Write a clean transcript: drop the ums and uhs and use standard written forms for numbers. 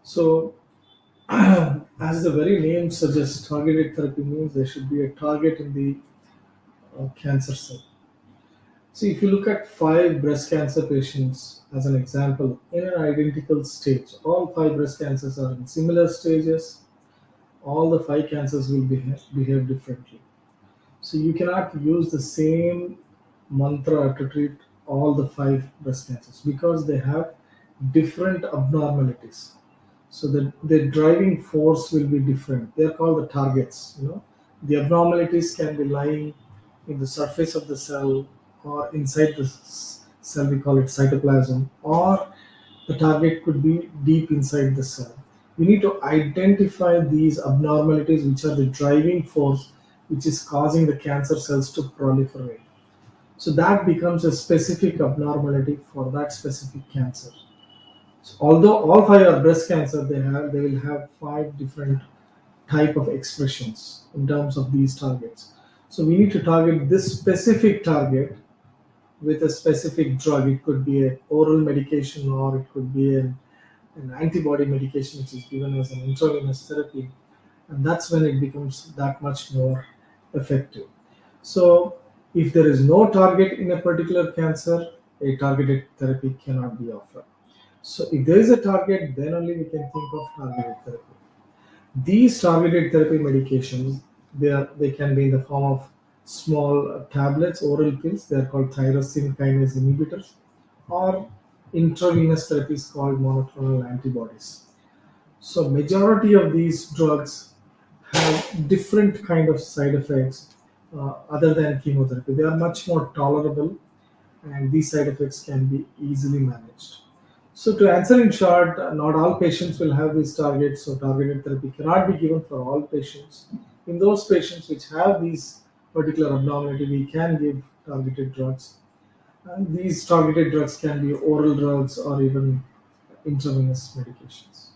So, as the very name suggests, targeted therapy means there should be a target in the cancer cell. See, if you look at five breast cancer patients as an example, in an identical stage, all five breast cancers are in similar stages, all the five cancers will behave differently. So, you cannot use the same mantra to treat all the five breast cancers because they have different abnormalities. So the driving force will be different. They are called the targets. The abnormalities can be lying in the surface of the cell or inside the cell. We call it cytoplasm, or the target could be deep inside the cell. We need to identify these abnormalities, which are the driving force, which is causing the cancer cells to proliferate. So that becomes a specific abnormality for that specific cancer. So although all five are breast cancer, they will have five different type of expressions in terms of these targets. So we need to target this specific target with a specific drug. It could be an oral medication or it could be an antibody medication which is given as an intravenous therapy, and that's when it becomes that much more effective. So if there is no target in a particular cancer, a targeted therapy cannot be offered. So if there is a target, then only we can think of targeted therapy. These targeted therapy medications, they can be in the form of small tablets, oral pills. They are called tyrosine kinase inhibitors, or intravenous therapies called monoclonal antibodies. So majority of these drugs have different kind of side effects other than chemotherapy. They are much more tolerable, and these side effects can be easily managed. So to answer in short, not all patients will have these targets, so targeted therapy cannot be given for all patients. In those patients which have these particular abnormality, we can give targeted drugs. And these targeted drugs can be oral drugs or even intravenous medications.